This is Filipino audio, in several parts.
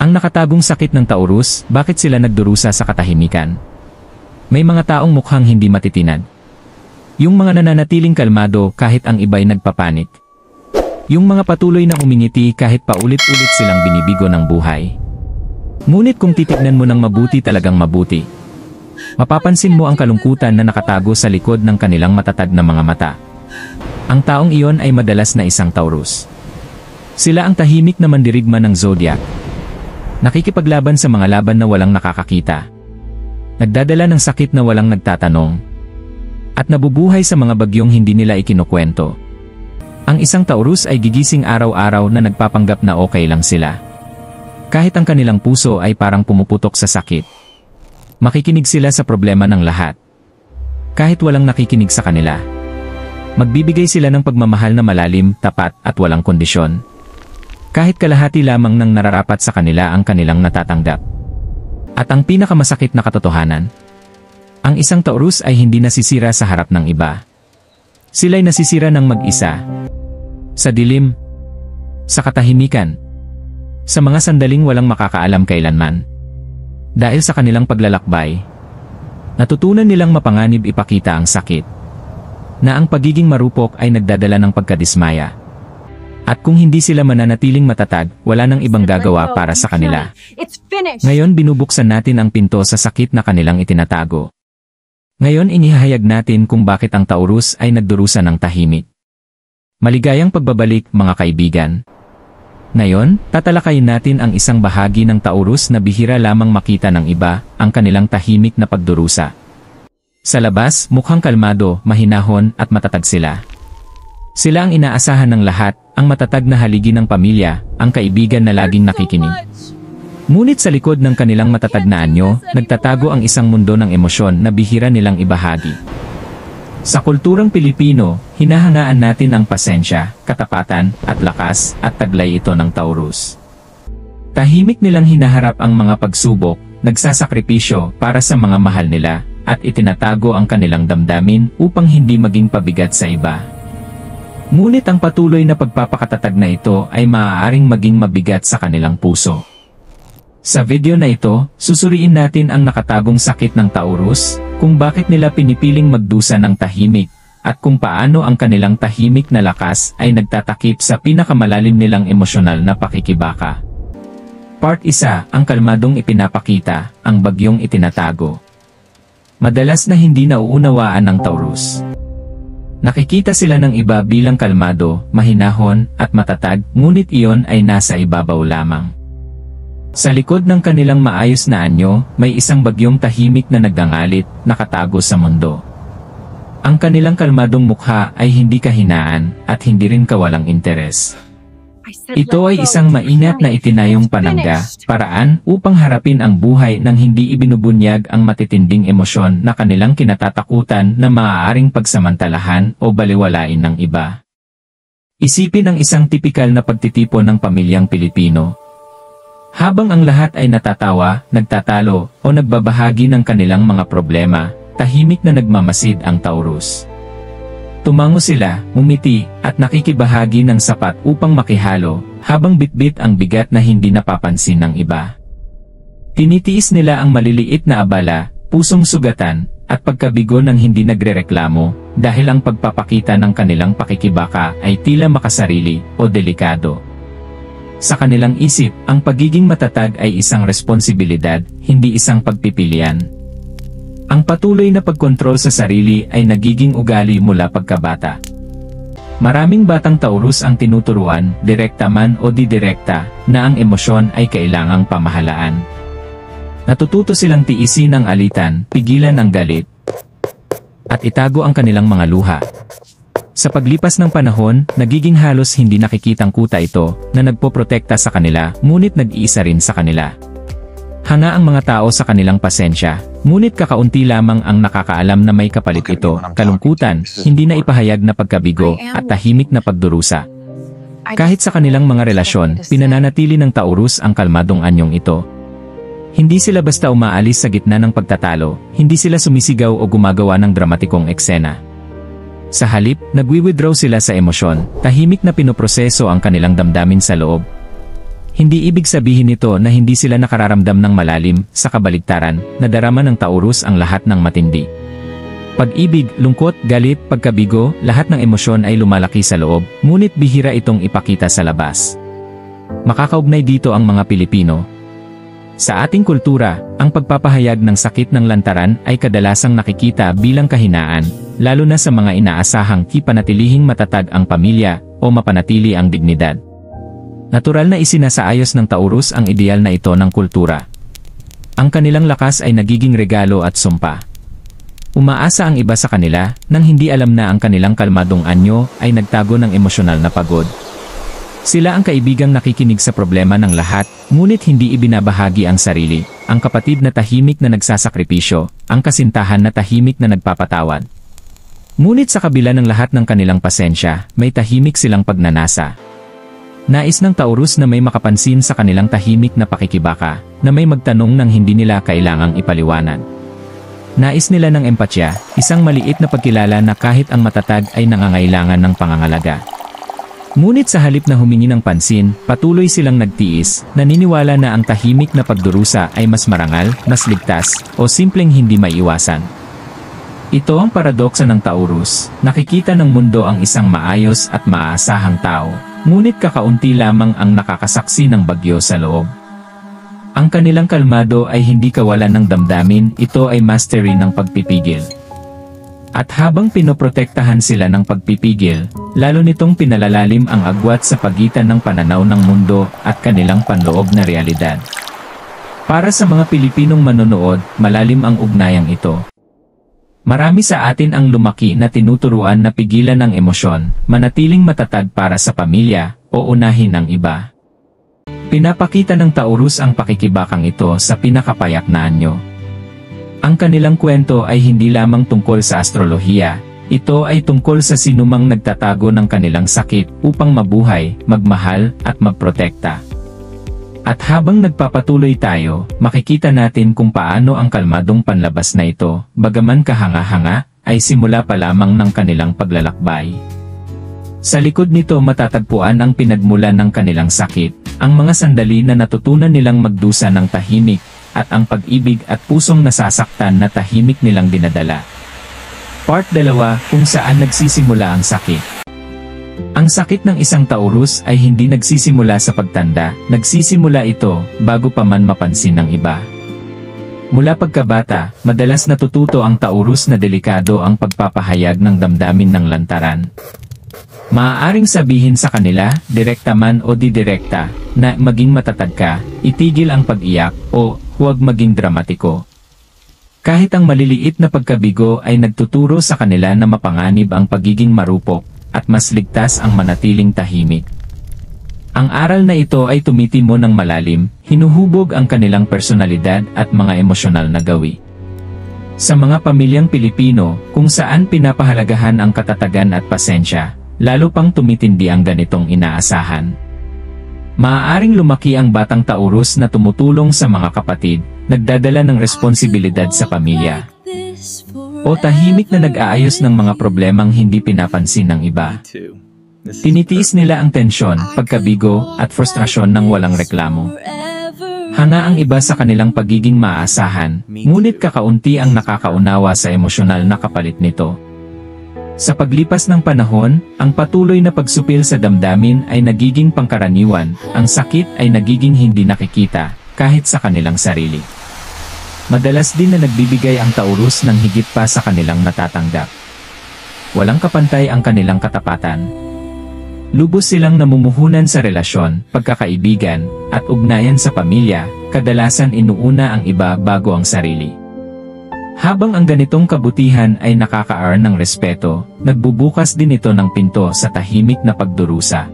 Ang nakatagong sakit ng Taurus, bakit sila nagdurusa sa katahimikan? May mga taong mukhang hindi matitinag. Yung mga nananatiling kalmado kahit ang iba'y nagpapanik. Yung mga patuloy na umingiti kahit paulit-ulit silang binibigo ng buhay. Ngunit kung titignan mo ng mabuti talagang mabuti, mapapansin mo ang kalungkutan na nakatago sa likod ng kanilang matatag na mga mata. Ang taong iyon ay madalas na isang Taurus. Sila ang tahimik na mandirigma ng zodiac. Nakikipaglaban sa mga laban na walang nakakakita. Nagdadala ng sakit na walang nagtatanong. At nabubuhay sa mga bagyong hindi nila ikinukwento. Ang isang Taurus ay gigising araw-araw na nagpapanggap na okay lang sila. Kahit ang kanilang puso ay parang pumuputok sa sakit. Makikinig sila sa problema ng lahat. Kahit walang nakikinig sa kanila. Magbibigay sila ng pagmamahal na malalim, tapat at walang kondisyon. Kahit kalahati lamang ng nararapat sa kanila ang kanilang natatanggap. At ang pinakamasakit na katotohanan, ang isang Taurus ay hindi nasisira sa harap ng iba. Sila'y nasisira ng mag-isa. Sa dilim. Sa katahimikan. Sa mga sandaling walang makakaalam kailanman. Dahil sa kanilang paglalakbay, natutunan nilang mapanganib ipakita ang sakit. Na ang pagiging marupok ay nagdadala ng pagkadismaya. At kung hindi sila mananatiling matatag, wala nang ibang gagawa para sa kanila. Ngayon binubuksan natin ang pinto sa sakit na kanilang itinatago. Ngayon inihahayag natin kung bakit ang Taurus ay nagdurusa ng tahimik. Maligayang pagbabalik mga kaibigan. Ngayon, tatalakayin natin ang isang bahagi ng Taurus na bihira lamang makita ng iba, ang kanilang tahimik na pagdurusa. Sa labas, mukhang kalmado, mahinahon at matatag sila. Sila ang inaasahan ng lahat, ang matatag na haligi ng pamilya, ang kaibigan na laging nakikinig. Ngunit sa likod ng kanilang matatag na anyo, nagtatago ang isang mundo ng emosyon na bihira nilang ibahagi. Sa kulturang Pilipino, hinahangaan natin ang pasensya, katapatan, at lakas, at taglay ito ng Taurus. Tahimik nilang hinaharap ang mga pagsubok, nagsasakripisyo para sa mga mahal nila, at itinatago ang kanilang damdamin upang hindi maging pabigat sa iba. Ngunit ang patuloy na pagpapakatatag na ito ay maaaring maging mabigat sa kanilang puso. Sa video na ito, susuriin natin ang nakatagong sakit ng Taurus, kung bakit nila pinipiling magdusa ng tahimik, at kung paano ang kanilang tahimik na lakas ay nagtatakip sa pinakamalalim nilang emosyonal na pakikibaka. Part 1, ang kalmadong ipinapakita, ang bagyong itinatago. Madalas na hindi nauunawaan ng Taurus. Nakikita sila ng iba bilang kalmado, mahinahon, at matatag, ngunit iyon ay nasa ibabaw lamang. Sa likod ng kanilang maayos na anyo, may isang bagyong tahimik na nagdangalit, nakatago sa mundo. Ang kanilang kalmadong mukha ay hindi kahinaan, at hindi rin kawalang interes. Ito ay isang maingat na itinayong panangga, paraan upang harapin ang buhay nang hindi ibinubunyag ang matitinding emosyon na kanilang kinatatakutan na maaaring pagsamantalahan o baliwalain ng iba. Isipin ang isang tipikal na pagtitipon ng pamilyang Pilipino. Habang ang lahat ay natatawa, nagtatalo, o nagbabahagi ng kanilang mga problema, tahimik na nagmamasid ang Taurus. Tumango sila, umiti, at nakikibahagi ng sapat upang makihalo, habang bitbit ang bigat na hindi napapansin ng iba. Tinitiis nila ang maliliit na abala, pusong sugatan, at pagkabigo ng hindi nagrereklamo, dahil ang pagpapakita ng kanilang pakikibaka ay tila makasarili o delikado. Sa kanilang isip, ang pagiging matatag ay isang responsibilidad, hindi isang pagpipilian. Ang patuloy na pagkontrol sa sarili ay nagiging ugali mula pagkabata. Maraming batang Taurus ang tinuturuan, direkta man o didirekta, na ang emosyon ay kailangang pamahalaan. Natututo silang tiisin ang alitan, pigilan ang galit, at itago ang kanilang mga luha. Sa paglipas ng panahon, nagiging halos hindi nakikitang kuta ito, na nagpoprotekta sa kanila, ngunit nag-iisa rin sa kanila. Hanga ang mga tao sa kanilang pasensya, ngunit kakaunti lamang ang nakakaalam na may kapalit ito, kalungkutan, hindi na ipahayag na pagkabigo, at tahimik na pagdurusa. Kahit sa kanilang mga relasyon, pinananatili ng Taurus ang kalmadong anyong ito. Hindi sila basta umaalis sa gitna ng pagtatalo, hindi sila sumisigaw o gumagawa ng dramatikong eksena. Sa halip, nagwi-withdraw sila sa emosyon, tahimik na pinoproseso ang kanilang damdamin sa loob. Hindi ibig sabihin nito na hindi sila nakararamdam ng malalim, sa kabaligtaran, nadarama ng Taurus ang lahat ng matindi. Pag-ibig, lungkot, galit, pagkabigo, lahat ng emosyon ay lumalaki sa loob, ngunit bihira itong ipakita sa labas. Makakaugnay dito ang mga Pilipino. Sa ating kultura, ang pagpapahayag ng sakit ng lantaran ay kadalasang nakikita bilang kahinaan, lalo na sa mga inaasahang panatilihing matatag ang pamilya o mapanatili ang dignidad. Natural na isinasaayos ng Taurus ang ideal na ito ng kultura. Ang kanilang lakas ay nagiging regalo at sumpa. Umaasa ang iba sa kanila nang hindi alam na ang kanilang kalmadong anyo ay nagtago ng emosyonal na pagod. Sila ang kaibigang nakikinig sa problema ng lahat, ngunit hindi ibinabahagi ang sarili, ang kapatid na tahimik na nagsasakripisyo, ang kasintahan na tahimik na nagpapatawad. Ngunit sa kabila ng lahat ng kanilang pasensya, may tahimik silang pagnanasa. Nais ng Taurus na may makapansin sa kanilang tahimik na pakikibaka, na may magtanong nang hindi nila kailangang ipaliwanag. Nais nila ng empatya, isang maliit na pagkilala na kahit ang matatag ay nangangailangan ng pangangalaga. Ngunit sa halip na humingi ng pansin, patuloy silang nagtiis, naniniwala na ang tahimik na pagdurusa ay mas marangal, mas ligtas, o simpleng hindi maiiwasan. Ito ang paradoksa ng Taurus, nakikita ng mundo ang isang maayos at maaasahang tao, ngunit kakaunti lamang ang nakakasaksi ng bagyo sa loob. Ang kanilang kalmado ay hindi kawalan ng damdamin, ito ay mastery ng pagpipigil. At habang pinoprotektahan sila ng pagpipigil, lalo nitong pinalalalim ang agwat sa pagitan ng pananaw ng mundo at kanilang panloob na realidad. Para sa mga Pilipinong manonood, malalim ang ugnayang ito. Marami sa atin ang lumaki na tinuturuan na pigilan ang emosyon, manatiling matatag para sa pamilya, o unahin ang iba. Pinapakita ng Taurus ang pakikibakang ito sa pinakapayak na anyo. Ang kanilang kwento ay hindi lamang tungkol sa astrolohiya, ito ay tungkol sa sinumang nagtatago ng kanilang sakit upang mabuhay, magmahal, at magprotekta. At habang nagpapatuloy tayo, makikita natin kung paano ang kalmadong panlabas na ito, bagaman kahanga-hanga, ay simula pa lamang ng kanilang paglalakbay. Sa likod nito matatagpuan ang pinagmulan ng kanilang sakit, ang mga sandali na natutunan nilang magdusa ng tahimik, at ang pag-ibig at pusong nasasaktan na tahimik nilang dinadala. Part 2, kung saan nagsisimula ang sakit. Ang sakit ng isang Taurus ay hindi nagsisimula sa pagtanda, nagsisimula ito bago pa man mapansin ng iba. Mula pagkabata, madalas natututo ang Taurus na delikado ang pagpapahayag ng damdamin ng lantaran. Maaaring sabihin sa kanila, direkta man o didirekta, na maging matatag ka, itigil ang pag-iyak, o huwag maging dramatiko. Kahit ang maliliit na pagkabigo ay nagtuturo sa kanila na mapanganib ang pagiging marupok, at mas ligtas ang manatiling tahimik. Ang aral na ito ay tumitimo ng malalim, hinuhubog ang kanilang personalidad at mga emosyonal na gawi. Sa mga pamilyang Pilipino, kung saan pinapahalagahan ang katatagan at pasensya, lalo pang tumitindi ang ganitong inaasahan. Maaaring lumaki ang batang Taurus na tumutulong sa mga kapatid, nagdadala ng responsibilidad sa pamilya, o tahimik na nag-aayos ng mga problemang hindi pinapansin ng iba. Tinitiis nila ang tensyon, pagkabigo, at frustrasyon ng walang reklamo. Hanga ang iba sa kanilang pagiging maaasahan, ngunit kakaunti ang nakakaunawa sa emosyonal na kapalit nito. Sa paglipas ng panahon, ang patuloy na pagsupil sa damdamin ay nagiging pangkaraniwan, ang sakit ay nagiging hindi nakikita, kahit sa kanilang sarili. Madalas din na nagbibigay ang Taurus ng higit pa sa kanilang natatanggap. Walang kapantay ang kanilang katapatan. Lubos silang namumuhunan sa relasyon, pagkakaibigan, at ugnayan sa pamilya, kadalasan inuuna ang iba bago ang sarili. Habang ang ganitong kabutihan ay nakaka-earn ng respeto, nagbubukas din ito ng pinto sa tahimik na pagdurusa.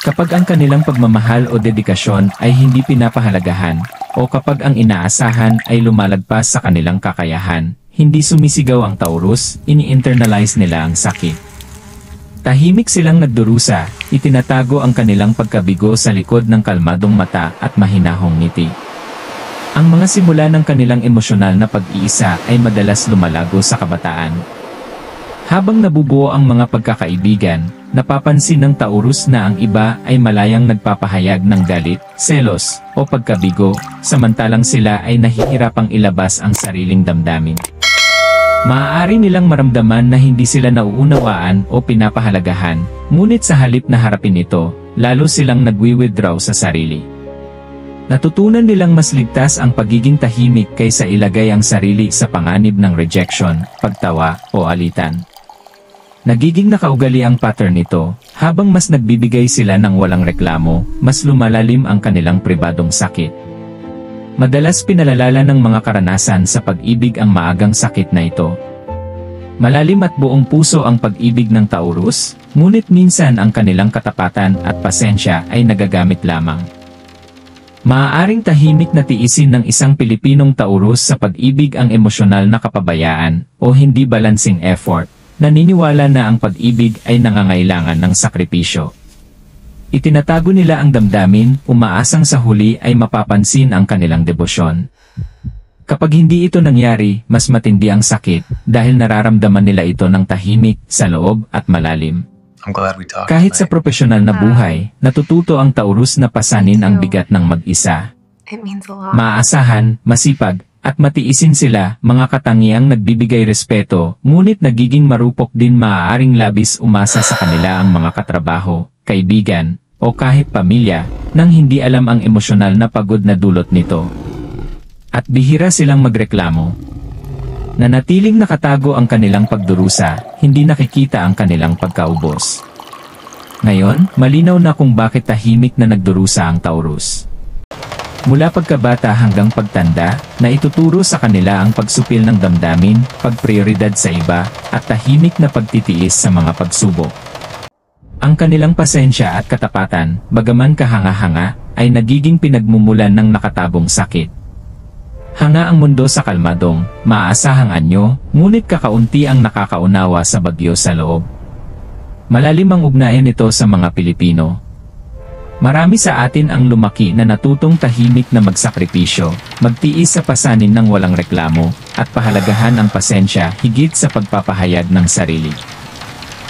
Kapag ang kanilang pagmamahal o dedikasyon ay hindi pinapahalagahan, o kapag ang inaasahan ay lumalagpas sa kanilang kakayahan, hindi sumisigaw ang Taurus, ini-internalize nila ang sakit. Tahimik silang nagdurusa, itinatago ang kanilang pagkabigo sa likod ng kalmadong mata at mahinahong ngiti. Ang mga simula ng kanilang emosyonal na pag-iisa ay madalas lumalago sa kabataan. Habang nabubuo ang mga pagkakaibigan, napapansin ng Taurus na ang iba ay malayang nagpapahayag ng galit, selos, o pagkabigo, samantalang sila ay nahihirapang ilabas ang sariling damdamin. Maaari nilang maramdaman na hindi sila nauunawaan o pinapahalagahan, ngunit sa halip na harapin ito, lalo silang nagwi-withdraw sa sarili. Natutunan nilang mas ligtas ang pagiging tahimik kaysa ilagay ang sarili sa panganib ng rejection, pagtawa, o alitan. Nagiging nakaugalian ang pattern nito, habang mas nagbibigay sila ng walang reklamo, mas lumalalim ang kanilang pribadong sakit. Madalas pinalalala ng mga karanasan sa pag-ibig ang maagang sakit na ito. Malalim at buong puso ang pag-ibig ng Taurus, ngunit minsan ang kanilang katapatan at pasensya ay nagagamit lamang. Maaaring tahimik na tiisin ng isang Pilipinong Taurus sa pag-ibig ang emosyonal na kapabayaan o hindi balancing effort, naniniwala na ang pag-ibig ay nangangailangan ng sakripisyo. Itinatago nila ang damdamin, umaasang sa huli ay mapapansin ang kanilang debosyon. Kapag hindi ito nangyari, mas matindi ang sakit, dahil nararamdaman nila ito ng tahimik, sa loob, at malalim. Kahit sa profesional na buhay, natututo ang Taurus na pasanin ang bigat ng mag-isa. Maaasahan, masipag, at matiisin sila, mga katangiang nagbibigay respeto, ngunit nagiging marupok din maaaring labis umasa sa kanila ang mga katrabaho, kaibigan, o kahit pamilya, nang hindi alam ang emosyonal na pagod na dulot nito. At bihira silang magreklamo. Nanatiling nakatago ang kanilang pagdurusa, hindi nakikita ang kanilang pagkaubos. Ngayon, malinaw na kung bakit tahimik na nagdurusa ang Taurus. Mula pagkabata hanggang pagtanda, na ituturo sa kanila ang pagsupil ng damdamin, pagprioridad sa iba, at tahimik na pagtitiis sa mga pagsubok. Ang kanilang pasensya at katapatan, bagaman kahanga-hanga, ay nagiging pinagmumulan ng nakatabong sakit. Hanga ang mundo sa kalmadong, maaasahang anyo, ngunit kakaunti ang nakakaunawa sa bagyo sa loob. Malalim ang ugnayan nito sa mga Pilipino. Marami sa atin ang lumaki na natutong tahimik na magsakripisyo, magtiis sa pasanin ng walang reklamo, at pahalagahan ang pasensya higit sa pagpapahayag ng sarili.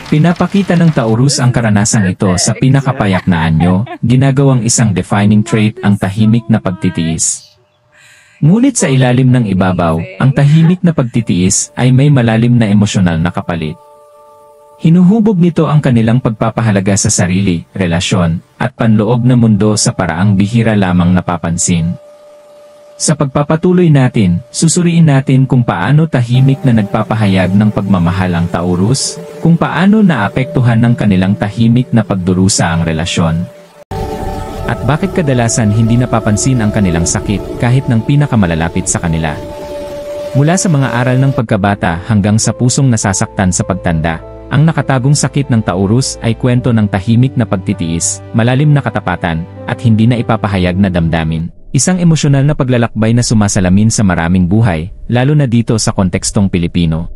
Pinapakita ng Taurus ang karanasang ito sa pinakapayak na anyo, ginagawang isang defining trait ang tahimik na pagtitiis. Ngunit sa ilalim ng ibabaw, ang tahimik na pagtitiis ay may malalim na emosyonal na kapalit. Hinuhubog nito ang kanilang pagpapahalaga sa sarili, relasyon, at panloob na mundo sa paraang bihira lamang napapansin. Sa pagpapatuloy natin, susuriin natin kung paano tahimik na nagpapahayag ng pagmamahal ang Taurus, kung paano naapektuhan ng kanilang tahimik na pagdurusa ang relasyon. At bakit kadalasan hindi napapansin ang kanilang sakit kahit ng pinakamalalapit sa kanila. Mula sa mga aral ng pagkabata hanggang sa pusong nasasaktan sa pagtanda, ang nakatagong sakit ng Taurus ay kwento ng tahimik na pagtitiis, malalim na katapatan, at hindi na ipapahayag na damdamin. Isang emosyonal na paglalakbay na sumasalamin sa maraming buhay, lalo na dito sa kontekstong Pilipino.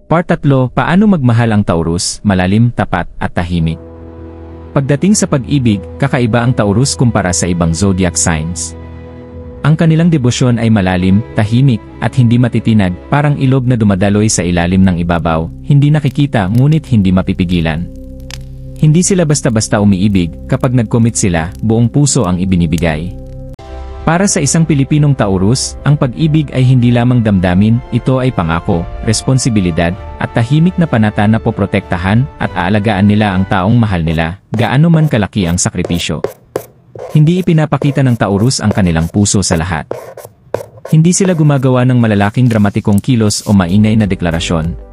Part 3, paano magmahal ang Taurus, malalim, tapat, at tahimik. Pagdating sa pag-ibig, kakaiba ang Taurus kumpara sa ibang zodiac signs. Ang kanilang debosyon ay malalim, tahimik, at hindi matitinag, parang ilog na dumadaloy sa ilalim ng ibabaw, hindi nakikita ngunit hindi mapipigilan. Hindi sila basta-basta umiibig, kapag nag-commit sila, buong puso ang ibinibigay. Para sa isang Pilipinong Taurus, ang pag-ibig ay hindi lamang damdamin, ito ay pangako, responsibilidad, at tahimik na panata na poprotektahan at aalagaan nila ang taong mahal nila, gaano man kalaki ang sakripisyo. Hindi ipinapakita ng Taurus ang kanilang puso sa lahat. Hindi sila gumagawa ng malalaking dramatikong kilos o maingay na deklarasyon.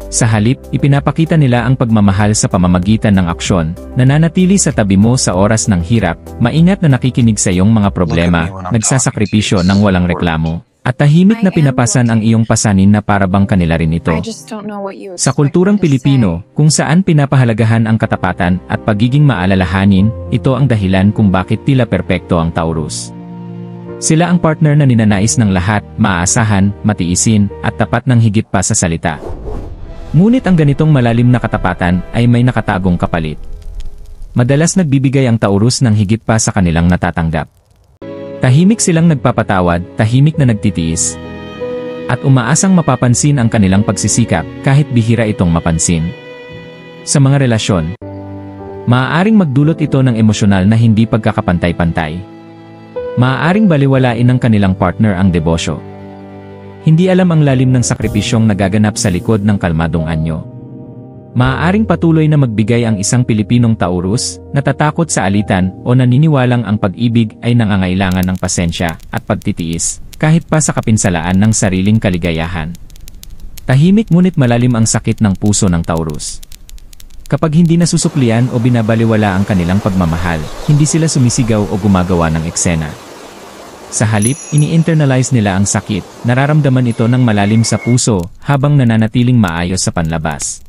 Sa halip, ipinapakita nila ang pagmamahal sa pamamagitan ng aksyon, nananatili sa tabi mo sa oras ng hirap, maingat na nakikinig sa iyong mga problema, nagsasakripisyo ng walang reklamo, at tahimik na pinapasan ang iyong pasanin na parabang kanila rin ito. Sa kulturang Pilipino, kung saan pinapahalagahan ang katapatan at pagiging maalalahanin, ito ang dahilan kung bakit tila perpekto ang Taurus. Sila ang partner na ninanais ng lahat, maaasahan, matiisin, at tapat ng higit pa sa salita. Ngunit ang ganitong malalim na katapatan ay may nakatagong kapalit. Madalas nagbibigay ang Taurus ng higit pa sa kanilang natatanggap. Tahimik silang nagpapatawad, tahimik na nagtitiis, at umaasang mapapansin ang kanilang pagsisikap kahit bihira itong mapansin. Sa mga relasyon, maaaring magdulot ito ng emosyonal na hindi pagkakapantay-pantay. Maaaring baliwalain ng kanilang partner ang debosyo. Hindi alam ang lalim ng sakripisyong nagaganap sa likod ng kalmadong anyo. Maaaring patuloy na magbigay ang isang Pilipinong Taurus, natatakot sa alitan o naniniwalang ang pag-ibig ay nangangailangan ng pasensya at pagtitiis, kahit pa sa kapinsalaan ng sariling kaligayahan. Tahimik ngunit malalim ang sakit ng puso ng Taurus. Kapag hindi nasusuklian o binabaliwala ang kanilang pagmamahal, hindi sila sumisigaw o gumagawa ng eksena. Sa halip, ini-internalize nila ang sakit, nararamdaman ito ng malalim sa puso habang nananatiling maayos sa panlabas.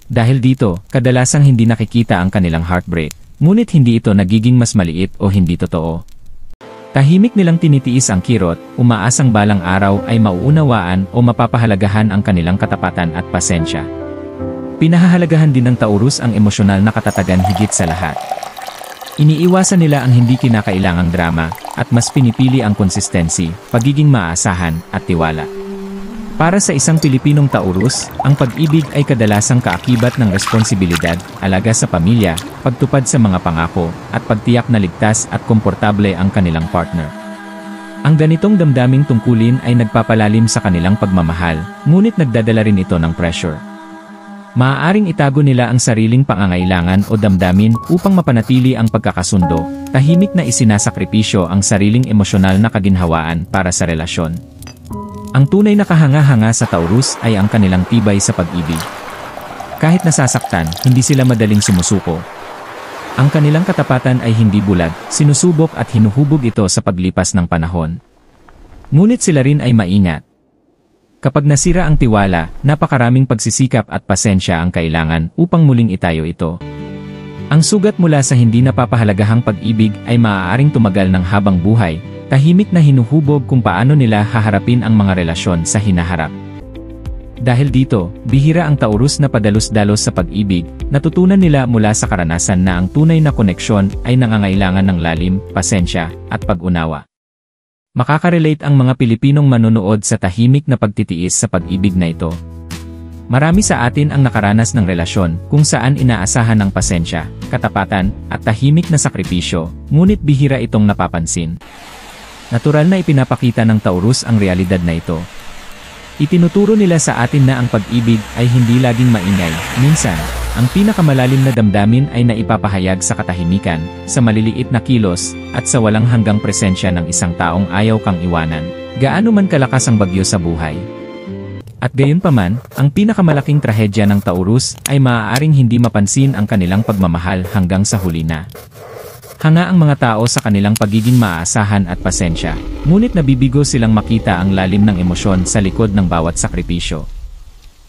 Dahil dito, kadalasang hindi nakikita ang kanilang heartbreak, ngunit hindi ito nagiging mas maliit o hindi totoo. Tahimik nilang tinitiis ang kirot, umaasang balang araw ay mauunawaan o mapapahalagahan ang kanilang katapatan at pasensya. Pinahahalagahan din ng Taurus ang emosyonal na katatagan higit sa lahat. Iniiwasan nila ang hindi kinakailangang drama, at mas pinipili ang consistency, pagiging maasahan, at tiwala. Para sa isang Pilipinong Taurus, ang pag-ibig ay kadalasang kaakibat ng responsibilidad, alaga sa pamilya, pagtupad sa mga pangako, at pagtiyak na ligtas at komportable ang kanilang partner. Ang ganitong damdaming tungkulin ay nagpapalalim sa kanilang pagmamahal, ngunit nagdadala rin ito ng pressure. Maaaring itago nila ang sariling pangangailangan o damdamin upang mapanatili ang pagkakasundo, tahimik na isinasakripisyo ang sariling emosyonal na kaginhawaan para sa relasyon. Ang tunay na kahanga-hanga sa Taurus ay ang kanilang tibay sa pag-ibig. Kahit nasasaktan, hindi sila madaling sumusuko. Ang kanilang katapatan ay hindi bulag, sinusubok at hinuhubog ito sa paglipas ng panahon. Ngunit sila rin ay maingat. Kapag nasira ang tiwala, napakaraming pagsisikap at pasensya ang kailangan upang muling itayo ito. Ang sugat mula sa hindi napapahalagahang pag-ibig ay maaaring tumagal ng habang buhay, tahimik na hinuhubog kung paano nila haharapin ang mga relasyon sa hinaharap. Dahil dito, bihira ang Taurus na padalos-dalos sa pag-ibig, natutunan nila mula sa karanasan na ang tunay na koneksyon ay nangangailangan ng lalim, pasensya, at pag-unawa. Makaka-relate ang mga Pilipinong manonood sa tahimik na pagtitiis sa pag-ibig na ito. Marami sa atin ang nakaranas ng relasyon kung saan inaasahan ng pasensya, katapatan, at tahimik na sakripisyo, ngunit bihira itong napapansin. Natural na ipinapakita ng Taurus ang realidad na ito. Itinuturo nila sa atin na ang pag-ibig ay hindi laging maingay. Minsan, ang pinakamalalim na damdamin ay naipapahayag sa katahimikan, sa maliliit na kilos, at sa walang hanggang presensya ng isang taong ayaw kang iwanan, gaano man kalakas ang bagyo sa buhay. At gayunpaman, ang pinakamalaking trahedya ng Taurus ay maaaring hindi mapansin ang kanilang pagmamahal hanggang sa huli na. Hanga ang mga tao sa kanilang pagiging maaasahan at pasensya, ngunit nabibigo silang makita ang lalim ng emosyon sa likod ng bawat sakripisyo.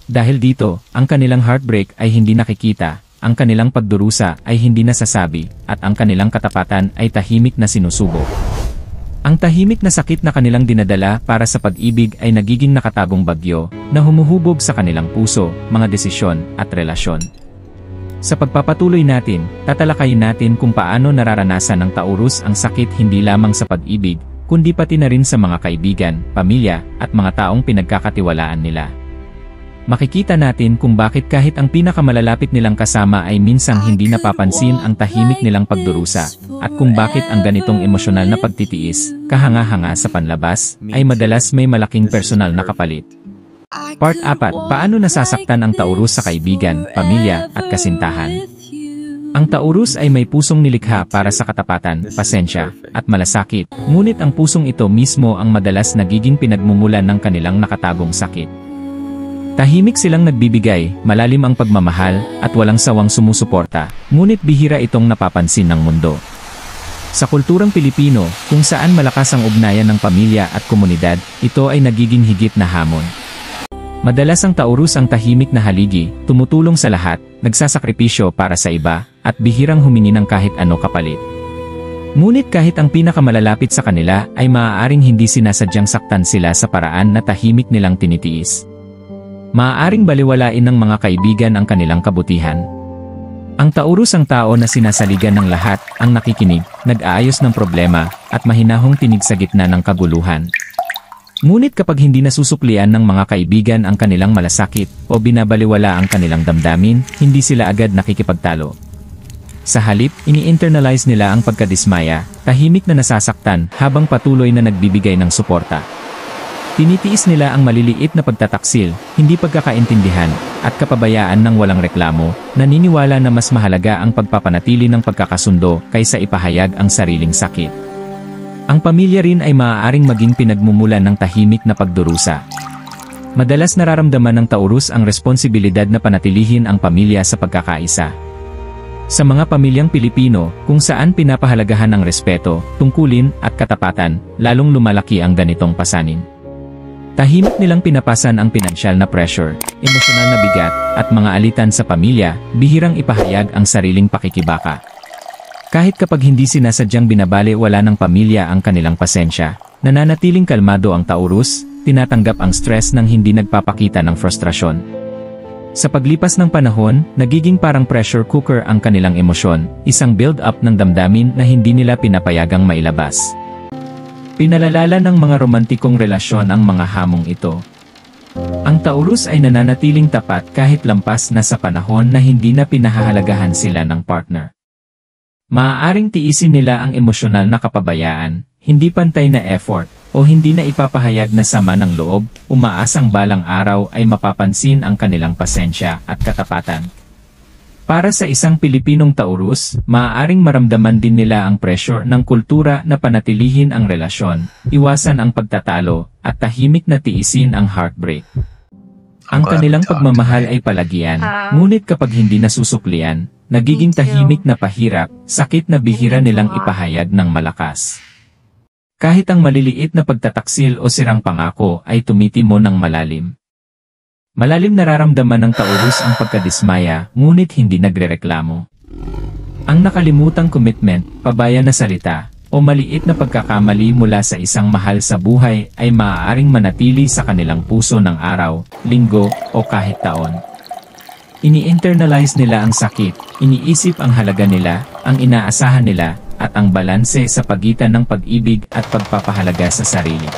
Dahil dito, ang kanilang heartbreak ay hindi nakikita, ang kanilang pagdurusa ay hindi nasasabi, at ang kanilang katapatan ay tahimik na sinusubok. Ang tahimik na sakit na kanilang dinadala para sa pag-ibig ay nagiging nakatagong bagyo, na humuhubog sa kanilang puso, mga desisyon, at relasyon. Sa pagpapatuloy natin, tatalakayin natin kung paano nararanasan ng Taurus ang sakit hindi lamang sa pag-ibig, kundi pati na rin sa mga kaibigan, pamilya, at mga taong pinagkakatiwalaan nila. Makikita natin kung bakit kahit ang pinakamalalapit nilang kasama ay minsang hindi napapansin ang tahimik nilang pagdurusa, at kung bakit ang ganitong emosyonal na pagtitiis, kahanga-hanga sa panlabas, ay madalas may malaking personal na kapalit. Part 4. Paano nasasaktan ang Taurus sa kaibigan, pamilya, at kasintahan? Ang Taurus ay may pusong nilikha para sa katapatan, pasensya, at malasakit, ngunit ang pusong ito mismo ang madalas nagiging pinagmumulan ng kanilang nakatagong sakit. Tahimik silang nagbibigay, malalim ang pagmamahal, at walang sawang sumusuporta, ngunit bihira itong napapansin ng mundo. Sa kulturang Pilipino, kung saan malakas ang ugnayan ng pamilya at komunidad, ito ay nagiging higit na hamon. Madalas ang Taurus ang tahimik na haligi, tumutulong sa lahat, nagsasakripisyo para sa iba, at bihirang humingi ng kahit ano kapalit. Ngunit kahit ang pinakamalalapit sa kanila ay maaaring hindi sinasadyang saktan sila sa paraan na tahimik nilang tinitiis. Maaaring baliwalain ng mga kaibigan ang kanilang kabutihan. Ang Taurus ang tao na sinasaligan ng lahat, ang nakikinig, nag-aayos ng problema, at mahinahong tinig sa gitna ng kaguluhan. Ngunit kapag hindi nasusuklian ng mga kaibigan ang kanilang malasakit o binabaliwala ang kanilang damdamin, hindi sila agad nakikipagtalo. Sa halip, ini-internalize nila ang pagkadismaya, tahimik na nasasaktan habang patuloy na nagbibigay ng suporta. Tinitiis nila ang maliliit na pagtataksil, hindi pagkakaintindihan, at kapabayaan ng walang reklamo, naniniwala na mas mahalaga ang pagpapanatili ng pagkakasundo kaysa ipahayag ang sariling sakit. Ang pamilya rin ay maaaring maging pinagmumulan ng tahimik na pagdurusa. Madalas nararamdaman ng Taurus ang responsibilidad na panatilihin ang pamilya sa pagkakaisa. Sa mga pamilyang Pilipino, kung saan pinapahalagahan ang respeto, tungkulin, at katapatan, lalong lumalaki ang ganitong pasanin. Tahimik nilang pinapasan ang pinansyal na pressure, emosyonal na bigat, at mga alitan sa pamilya, bihirang ipahayag ang sariling pakikibaka. Kahit kapag hindi sinasadyang binabaliwala ng pamilya ang kanilang pasensya, nananatiling kalmado ang Taurus, tinatanggap ang stress nang hindi nagpapakita ng frustrasyon. Sa paglipas ng panahon, nagiging parang pressure cooker ang kanilang emosyon, isang build-up ng damdamin na hindi nila pinapayagang mailabas. Pinalalala ng mga romantikong relasyon ang mga hamong ito. Ang Taurus ay nananatiling tapat kahit lampas na sa panahon na hindi na pinahahalagahan sila ng partner. Maaaring tiisin nila ang emosyonal na kapabayaan, hindi pantay na effort, o hindi na ipapahayag na sama ng loob, umaasang balang araw ay mapapansin ang kanilang pasensya at katapatan. Para sa isang Pilipinong Taurus, maaaring maramdaman din nila ang pressure ng kultura na panatilihin ang relasyon, iwasan ang pagtatalo, at tahimik na tiisin ang heartbreak. Ang kanilang pagmamahal ay palagian, ngunit kapag hindi nasusuklian, nagiging tahimik na pahirap, sakit na bihira nilang ipahayag ng malakas. Kahit ang maliliit na pagtataksil o sirang pangako ay tumitimo ng malalim. Malalim nararamdaman ng Taurus ang pagkadismaya, ngunit hindi nagrereklamo. Ang nakalimutang commitment, pabaya na salita, o maliit na pagkakamali mula sa isang mahal sa buhay ay maaaring manatili sa kanilang puso ng araw, linggo, o kahit taon. Ini-internalize nila ang sakit, iniisip ang halaga nila, ang inaasahan nila, at ang balanse sa pagitan ng pag-ibig at pagpapahalaga sa sarili.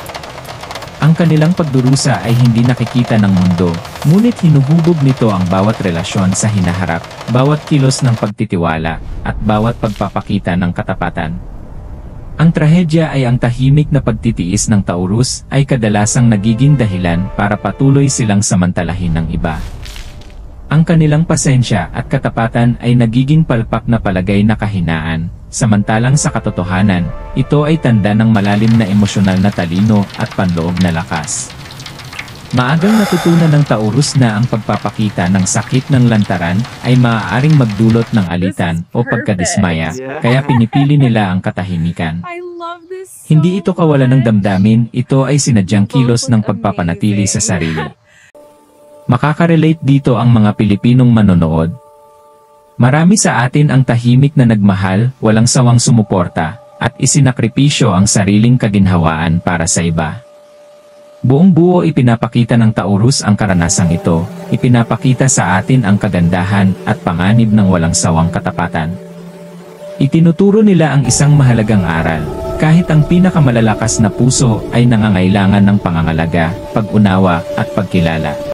Ang kanilang pagdurusa ay hindi nakikita ng mundo, ngunit hinuhubog nito ang bawat relasyon sa hinaharap, bawat kilos ng pagtitiwala, at bawat pagpapakita ng katapatan. Ang trahedya ay ang tahimik na pagtitiis ng Taurus ay kadalasang nagiging dahilan para patuloy silang samantalahin ng iba. Ang kanilang pasensya at katapatan ay nagiging palpak na palagay na kahinaan, samantalang sa katotohanan, ito ay tanda ng malalim na emosyonal na talino at panloob na lakas. Maagang natutunan ng Taurus na ang pagpapakita ng sakit ng lantaran ay maaaring magdulot ng alitan o pagkadismaya, kaya pinipili nila ang katahimikan. Hindi ito kawalan ng damdamin, ito ay sinadyang kilos ng pagpapanatili sa sarili. Makaka-relate dito ang mga Pilipinong manonood. Marami sa atin ang tahimik na nagmahal, walang sawang sumuporta, at isinakripisyo ang sariling kaginhawaan para sa iba. Buong buo ipinapakita ng Taurus ang karanasang ito, ipinapakita sa atin ang kagandahan at panganib ng walang sawang katapatan. Itinuturo nila ang isang mahalagang aral, kahit ang pinakamalalakas na puso ay nangangailangan ng pangangalaga, pag-unawa, at pagkilala.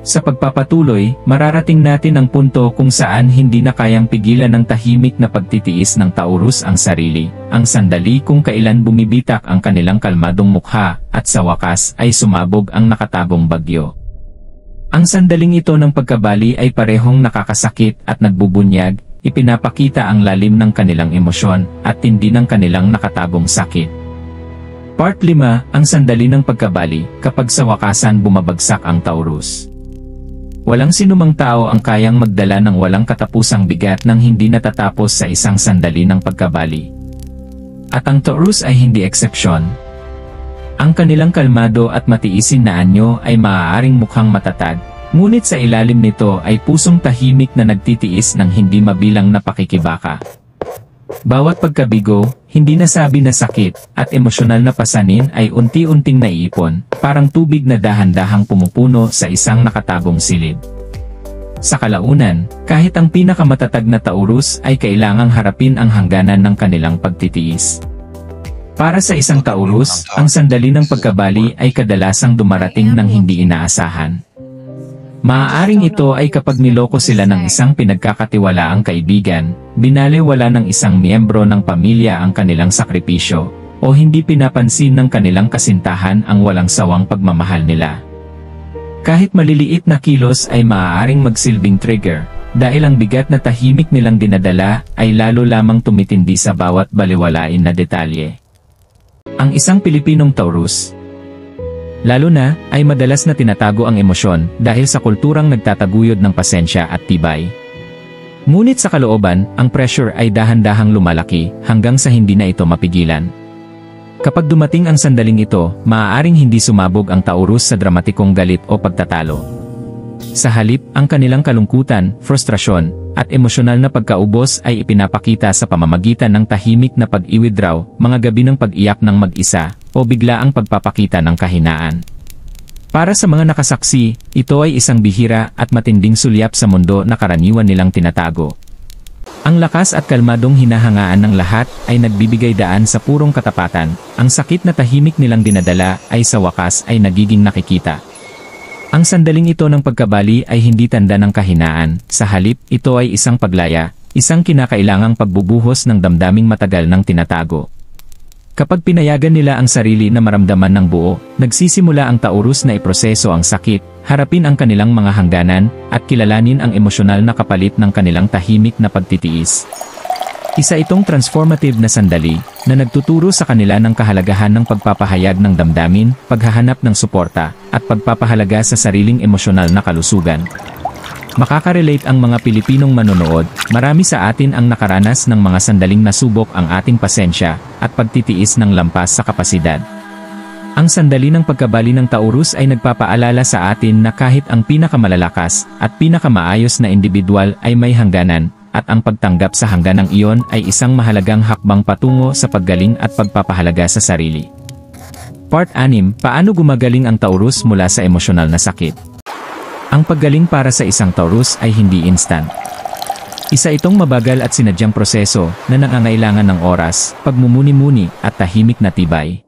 Sa pagpapatuloy, mararating natin ang punto kung saan hindi na kayang pigilan ng tahimik na pagtitiis ng Taurus ang sarili, ang sandali kung kailan bumibitak ang kanilang kalmadong mukha, at sa wakas ay sumabog ang nakatabong bagyo. Ang sandaling ito ng pagkabali ay parehong nakakasakit at nagbubunyag, ipinapakita ang lalim ng kanilang emosyon at tindi ng kanilang nakatabong sakit. Part 5, ang sandali ng pagkabali, kapag sa wakasan bumabagsak ang Taurus. Walang sinumang tao ang kayang magdala ng walang katapusang bigat nang hindi natatapos sa isang sandali ng pagkabali. At ang Taurus ay hindi eksepsyon. Ang kanilang kalmado at matiisin na anyo ay maaaring mukhang matatag, ngunit sa ilalim nito ay pusong tahimik na nagtitiis ng hindi mabilang na pakikibaka. Bawat pagkabigo, hindi nasabi na sakit, at emosyonal na pasanin ay unti-unting naiipon, parang tubig na dahan-dahang pumupuno sa isang nakatabong silid. Sa kalaunan, kahit ang pinakamatatag na Taurus ay kailangang harapin ang hangganan ng kanilang pagtitiis. Para sa isang Taurus, ang sandali ng pagkabali ay kadalasang dumarating ng hindi inaasahan. Maaaring ito ay kapag niloko sila ng isang pinagkakatiwalaang kaibigan, binalewala ng isang miyembro ng pamilya ang kanilang sakripisyo, o hindi pinapansin ng kanilang kasintahan ang walang sawang pagmamahal nila. Kahit maliliit na kilos ay maaaring magsilbing trigger, dahil ang bigat na tahimik nilang dinadala ay lalo lamang tumitindi sa bawat baliwalain na detalye. Ang isang Pilipinong Taurus, lalo na, ay madalas na tinatago ang emosyon dahil sa kulturang nagtataguyod ng pasensya at tibay. Ngunit sa kalooban, ang pressure ay dahan-dahang lumalaki hanggang sa hindi na ito mapigilan. Kapag dumating ang sandaling ito, maaaring hindi sumabog ang Taurus sa dramatikong galit o pagtatalo. Sa halip, ang kanilang kalungkutan, frustrasyon, at emosyonal na pagkaubos ay ipinapakita sa pamamagitan ng tahimik na pag-i-withdraw, mga gabi ng pag-iyak ng mag-isa, o biglaang pagpapakita ng kahinaan. Para sa mga nakasaksi, ito ay isang bihira at matinding sulyap sa mundo na karaniwan nilang tinatago. Ang lakas at kalmadong hinahangaan ng lahat ay nagbibigay daan sa purong katapatan, ang sakit na tahimik nilang dinadala ay sa wakas ay nagiging nakikita. Ang sandaling ito ng pagkabali ay hindi tanda ng kahinaan, sa halip, ito ay isang paglaya, isang kinakailangang pagbubuhos ng damdaming matagal ng tinatago. Kapag pinayagan nila ang sarili na maramdaman ng buo, nagsisimula ang Taurus na iproseso ang sakit, harapin ang kanilang mga hangganan, at kilalanin ang emosyonal na kapalit ng kanilang tahimik na pagtitiis. Isa itong transformative na sandali, na nagtuturo sa kanila ng kahalagahan ng pagpapahayag ng damdamin, paghahanap ng suporta, at pagpapahalaga sa sariling emosyonal na kalusugan. Makaka-relate ang mga Pilipinong manonood, marami sa atin ang nakaranas ng mga sandaling nasubok ang ating pasensya, at pagtitiis ng lampas sa kapasidad. Ang sandali ng pagkabali ng Taurus ay nagpapaalala sa atin na kahit ang pinakamalalakas, at pinakamaayos na individual ay may hangganan, at ang pagtanggap sa hangganang iyon ay isang mahalagang hakbang patungo sa paggaling at pagpapahalaga sa sarili. Part 6. Paano gumagaling ang Taurus mula sa emosyonal na sakit? Ang paggaling para sa isang Taurus ay hindi instant. Isa itong mabagal at sinadyang proseso na nangangailangan ng oras, pagmumuni-muni at tahimik na tibay.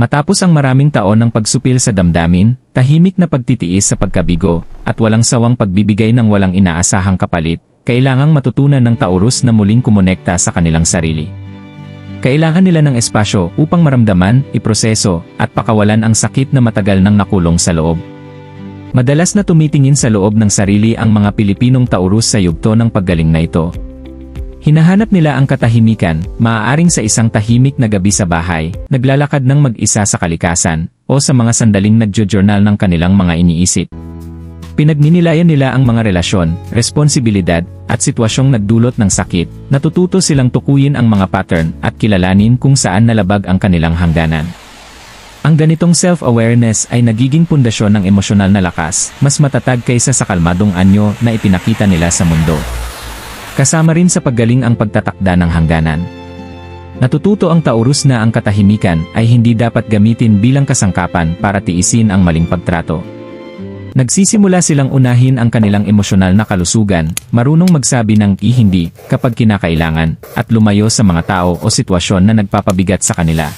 Matapos ang maraming taon ng pagsupil sa damdamin, tahimik na pagtitiis sa pagkabigo, at walang sawang pagbibigay ng walang inaasahang kapalit, kailangang matutunan ng Taurus na muling kumonekta sa kanilang sarili. Kailangan nila ng espasyo upang maramdaman, iproseso, at pakawalan ang sakit na matagal nang nakulong sa loob. Madalas na tumitingin sa loob ng sarili ang mga Pilipinong Taurus sa yugto ng paggaling na ito. Hinahanap nila ang katahimikan, maaaring sa isang tahimik na gabi sa bahay, naglalakad ng mag-isa sa kalikasan, o sa mga sandaling nagjo-journal ng kanilang mga iniisip. Pinagninilayan nila ang mga relasyon, responsibilidad, at sitwasyong nagdulot ng sakit, natututo silang tukuyin ang mga pattern at kilalanin kung saan nalabag ang kanilang hangganan. Ang ganitong self-awareness ay nagiging pundasyon ng emosyonal na lakas, mas matatag kaysa sa kalmadong anyo na ipinakita nila sa mundo. Kasama rin sa paggaling ang pagtatakda ng hangganan. Natututo ang Taurus na ang katahimikan ay hindi dapat gamitin bilang kasangkapan para tiisin ang maling pagtrato. Nagsisimula silang unahin ang kanilang emosyonal na kalusugan, marunong magsabi ng hindi kapag kinakailangan, at lumayo sa mga tao o sitwasyon na nagpapabigat sa kanila.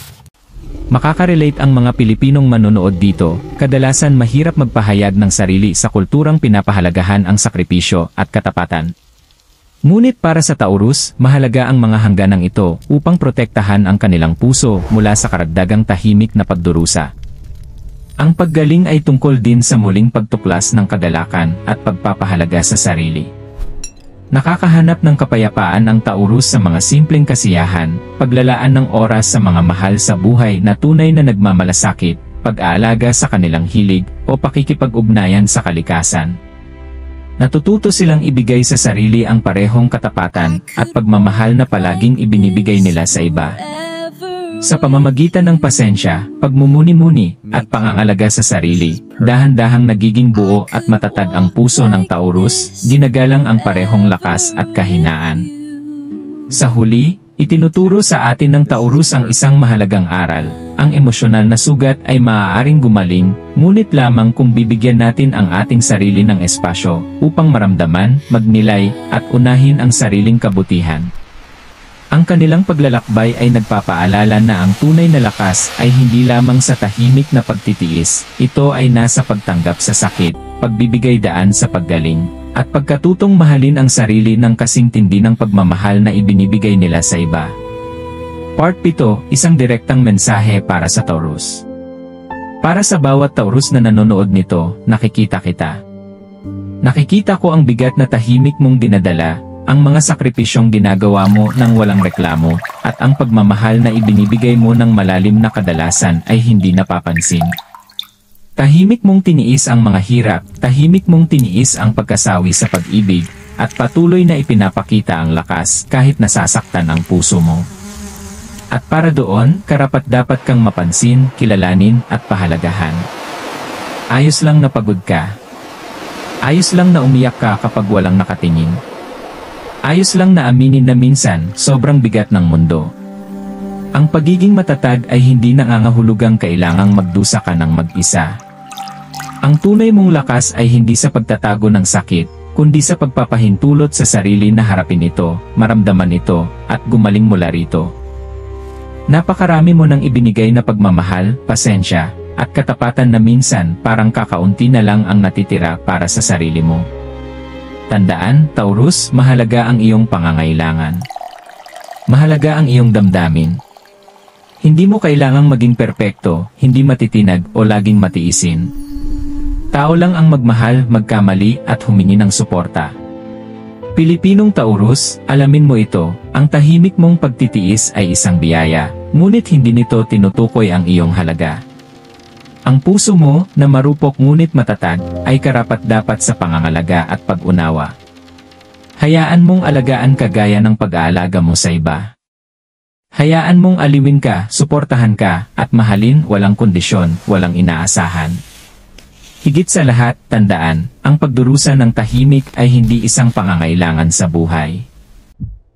Makaka-relate ang mga Pilipinong manonood dito, kadalasan mahirap magpahayag ng sarili sa kulturang pinapahalagahan ang sakripisyo at katapatan. Ngunit para sa Taurus, mahalaga ang mga hangganang ito upang protektahan ang kanilang puso mula sa karagdagang tahimik na pagdurusa. Ang paggaling ay tungkol din sa muling pagtuklas ng kagalakan at pagpapahalaga sa sarili. Nakakahanap ng kapayapaan ang Taurus sa mga simpleng kasiyahan, paglalaan ng oras sa mga mahal sa buhay na tunay na nagmamalasakit, pag-aalaga sa kanilang hilig, o pakikipag-ugnayan sa kalikasan. Natututo silang ibigay sa sarili ang parehong katapatan at pagmamahal na palaging ibinibigay nila sa iba. Sa pamamagitan ng pasensya, pagmumuni-muni, at pangangalaga sa sarili, dahan-dahang nagiging buo at matatag ang puso ng Taurus, ginagalang ang parehong lakas at kahinaan. Sa huli, itinuturo sa atin ng Taurus ang isang mahalagang aral. Ang emosyonal na sugat ay maaaring gumaling, ngunit lamang kung bibigyan natin ang ating sarili ng espasyo upang maramdaman, magnilay, at unahin ang sariling kabutihan. Ang kanilang paglalakbay ay nagpapaalala na ang tunay na lakas ay hindi lamang sa tahimik na pagtitiis, ito ay nasa pagtanggap sa sakit, pagbibigay daan sa paggaling, at pagkatutong mahalin ang sarili ng kasing tindi ng pagmamahal na ibinibigay nila sa iba. Part 7, isang direktang mensahe para sa Taurus. Para sa bawat Taurus na nanonood nito, nakikita kita. Nakikita ko ang bigat na tahimik mong dinadala, ang mga sakripisyong ginagawa mo ng walang reklamo, at ang pagmamahal na ibinibigay mo ng malalim na kadalasan ay hindi napapansin. Tahimik mong tiniis ang mga hirap, tahimik mong tiniis ang pagkasawi sa pag-ibig, at patuloy na ipinapakita ang lakas kahit nasasaktan ang puso mo. At para doon, karapat-dapat kang mapansin, kilalanin, at pahalagahan. Ayos lang na pagod ka. Ayos lang na umiyak ka kapag walang nakatingin. Ayos lang na aminin na minsan, sobrang bigat ng mundo. Ang pagiging matatag ay hindi nangangahulugang kailangang magdusa ka ng mag-isa. Ang tunay mong lakas ay hindi sa pagtatago ng sakit, kundi sa pagpapahintulot sa sarili na harapin ito, maramdaman ito, at gumaling mula rito. Napakarami mo nang ibinigay na pagmamahal, pasensya, at katapatan na minsan parang kakaunti na lang ang natitira para sa sarili mo. Tandaan, Taurus, mahalaga ang iyong pangangailangan. Mahalaga ang iyong damdamin. Hindi mo kailangang maging perpekto, hindi matitinag o laging matiisin. Tao lang ang magmahal, magkamali at humingi ng suporta. Pilipinong Taurus, alamin mo ito, ang tahimik mong pagtitiis ay isang biyaya, ngunit hindi nito tinutukoy ang iyong halaga. Ang puso mo, na marupok ngunit matatag, ay karapat-dapat sa pangangalaga at pag-unawa. Hayaan mong alagaan ka gaya ng pag-aalaga mo sa iba. Hayaan mong aliwin ka, suportahan ka, at mahalin walang kondisyon, walang inaasahan. Higit sa lahat, tandaan, ang pagdurusa ng tahimik ay hindi isang pangangailangan sa buhay.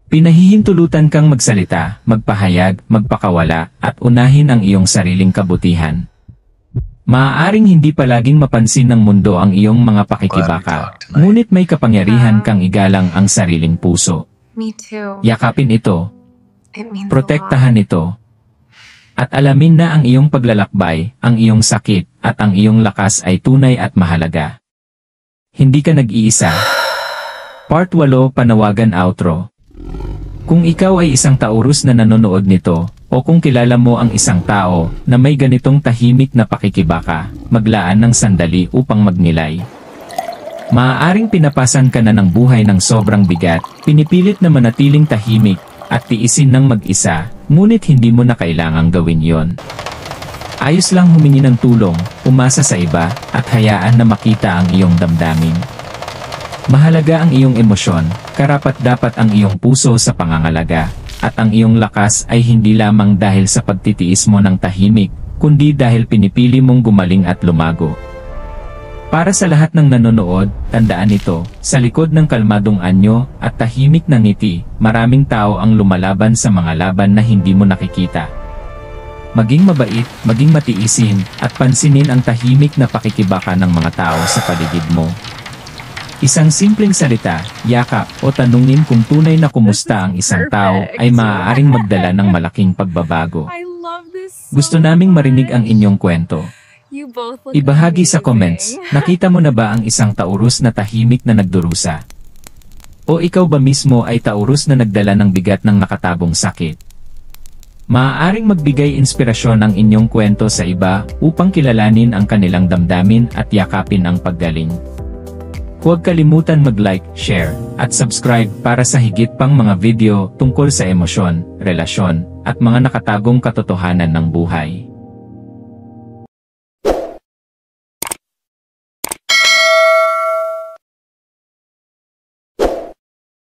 Pinahihintulutan kang magsalita, magpahayag, magpakawala, at unahin ang iyong sariling kabutihan. Maaaring hindi palaging mapansin ng mundo ang iyong mga pakikibaka, ngunit may kapangyarihan kang igalang ang sariling puso. Me too. Yakapin ito, It means protektahan ito, at alamin na ang iyong paglalakbay, ang iyong sakit, at ang iyong lakas ay tunay at mahalaga. Hindi ka nag-iisa. Part 8, Panawagan Outro. Kung ikaw ay isang Taurus na nanonood nito, o kung kilala mo ang isang tao na may ganitong tahimik na pakikibaka, maglaan ng sandali upang magnilay. Maaaring pinapasan ka na ng buhay ng sobrang bigat, pinipilit na manatiling tahimik, at tiisin ng mag-isa, ngunit hindi mo na kailangang gawin yon. Ayos lang humingi ng tulong, umasa sa iba, at hayaan na makita ang iyong damdamin. Mahalaga ang iyong emosyon, karapat-dapat ang iyong puso sa pangangalaga, at ang iyong lakas ay hindi lamang dahil sa pagtitiis mo ng tahimik, kundi dahil pinipili mong gumaling at lumago. Para sa lahat ng nanonood, tandaan ito, sa likod ng kalmadong anyo at tahimik na ngiti, maraming tao ang lumalaban sa mga laban na hindi mo nakikita. Maging mabait, maging matiisin, at pansinin ang tahimik na pakikibaka ng mga tao sa paligid mo. Isang simpleng salita, yakap, o tanungin kung tunay na kumusta ang isang tao ay maaaring magdala ng malaking pagbabago. I love this so Gusto naming marinig ang inyong kwento. You both look Ibahagi sa amazing. comments, nakita mo na ba ang isang Taurus na tahimik na nagdurusa? O ikaw ba mismo ay Taurus na nagdala ng bigat ng nakatagong sakit? Maaaring magbigay inspirasyon ang inyong kwento sa iba upang kilalanin ang kanilang damdamin at yakapin ang paggaling. Huwag kalimutan mag-like, share, at subscribe para sa higit pang mga video tungkol sa emosyon, relasyon, at mga nakatagong katotohanan ng buhay.